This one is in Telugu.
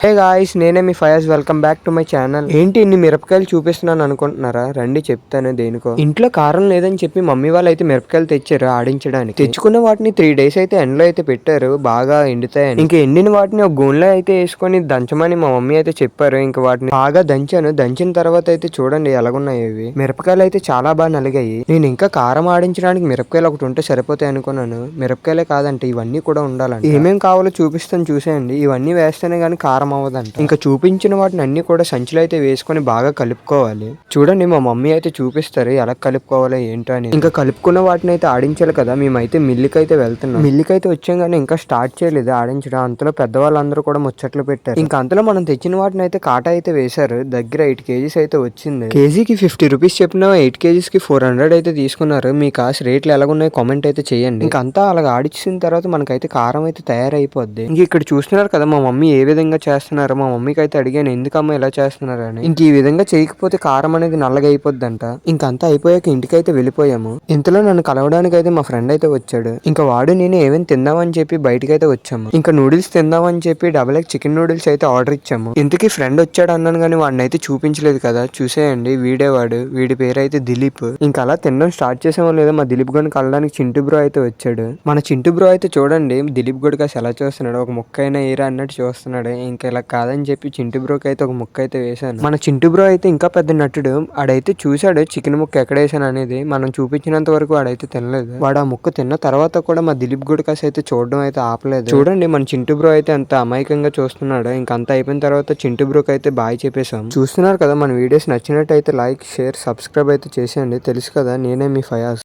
హే గాయ్స్, నేనే మీ Fayaz. Welcome back to my channel. ఏంటి ఇన్ని మిరపకాయలు చూపిస్తున్నాను అనుకుంటున్నారా? రండి చెప్తాను దేనికో. ఇంట్లో కారం లేదని చెప్పి మమ్మీ వాళ్ళు అయితే మిరపకాయలు తెచ్చారు ఆడించడానికి. తెచ్చుకున్న వాటిని 3 days అయితే ఎండలో అయితే పెట్టారు, బాగా ఎండుతాయని. ఇంకా ఎండిన వాటిని ఒక గూనెలో అయితే వేసుకొని దంచమని మా మమ్మీ అయితే చెప్పారు. ఇంకా వాటిని బాగా దంచాను. దంచిన తర్వాత అయితే చూడండి ఎలాగున్నాయి ఇవి. మిరపకాయలు అయితే చాలా బాగా నలిగాయి. నేను ఇంకా కారం ఆడించడానికి మిరపకాయలు ఒకటి ఉంటే సరిపోతాయి అనుకున్నాను. మిరపకాయలే కాదంటే ఇవన్నీ కూడా ఉండాలంట. ఏమేం కావాలో చూపిస్తాను చూసేయండి. ఇవన్నీ వేస్తేనే గానీ కారం అవ్వదంట. ఇంకా చూపించిన వాటిని అన్ని కూడా సంచిలో అయితే వేసుకొని బాగా కలుపుకోవాలి. చూడండి మా మమ్మీ అయితే చూపిస్తారు ఎలా కలుపుకోవాలో ఏంటో అని. ఇంకా కలుపుకున్న వాటిని అయితే ఆడించాలి కదా. మేమైతే మిల్లుకి అయితే వెళ్తున్నాం. మిల్లుకి అయితే వచ్చాం కానీ ఇంకా స్టార్ట్ చేయలేదు ఆడించడం. అంతలో పెద్దవాళ్ళందరూ కూడా ముచ్చట్లు పెట్టారు. ఇంకా అంతలో మనం తెచ్చిన వాటిని అయితే కాటా అయితే వేశారు. దగ్గర 8 kgs అయితే వచ్చింది. కేజీకి 50 రూపీస్ చెప్పిన 8 kgs కి 400 అయితే తీసుకున్నారు. మీ కాస్ట్ రేట్లు ఎలాగున్నాయో కామెంట్ అయితే చేయండి. ఇంకా అంతా అలాగ ఆడించిన తర్వాత మనకైతే కారం అయితే తయారైపోద్ది. ఇంక ఇక్కడ చూస్తున్నారు కదా మా మమ్మీ ఏ విధంగా చేస్తున్నారు. మా మమ్మీకి అయితే అడిగాను ఎందుకమ్మా ఇలా చేస్తున్నారు అని. ఇంక ఈ విధంగా చేయకపోతే కారం అనేది నల్లగా అయిపోద్దంట. ఇంకంతా అయిపోయాక ఇంటికైతే వెళ్ళిపోయాము. ఇంతలో నన్ను కలవడానికి అయితే మా ఫ్రెండ్ అయితే వచ్చాడు. ఇంకా వాడు నేను ఏమేమి తిందామని చెప్పి బయటకైతే వచ్చాము. ఇంకా నూడిల్స్ తిందామని చెప్పి డబల్ ఎగ్ చికెన్ నూడిల్స్ అయితే ఆర్డర్ ఇచ్చాము. ఇంతకీ ఫ్రెండ్ వచ్చాడు అన్నాను కానీ వాడిని అయితే చూపించలేదు కదా. చూసేయండి వీడేవాడు. వీడి పేరు అయితే దిలీప్. ఇంకా అలా తినడం స్టార్ట్ చేసామో లేదో మా దిలీప్ గడిని కలడానికి చింటూ బ్రో అయితే వచ్చాడు. మన చింటూ బ్రో అయితే చూడండి దిలీప్ గడికి అసలు ఎలా చూస్తున్నాడు. ఒక ముక్క అయినా ఏరా అన్నట్టు చూస్తున్నాడు. ఇంకా ఇలా కాదని చెప్పి చింటూ బ్రోకి అయితే ఒక ముక్క అయితే వేసాను. మన చింటూ బ్రో అయితే ఇంకా పెద్ద నటుడు. ఆడైతే చూశాడు చికెన్ ముక్క ఎక్కడ వేసాను అనేది. మనం చూపించినంత వరకు వాడైతే తినలేదు. వాడు ఆ ముక్క తిన్న తర్వాత కూడా మా దిలీప్ గుడికాస్ అయితే చూడడం అయితే ఆపలేదు. చూడండి మన చింటూ బ్రో అయితే అంత అమాయకంగా చూస్తున్నాడు. ఇంకా అంత అయిపోయిన తర్వాత చింటూ బ్రోకి అయితే బాయ్ చెప్పేసాం. చూస్తున్నారు కదా మన వీడియోస్ నచ్చినట్టు అయితే లైక్ షేర్ సబ్స్క్రైబ్ అయితే చేసేయండి. తెలుసు కదా నేనే మీ ఫయాజ్.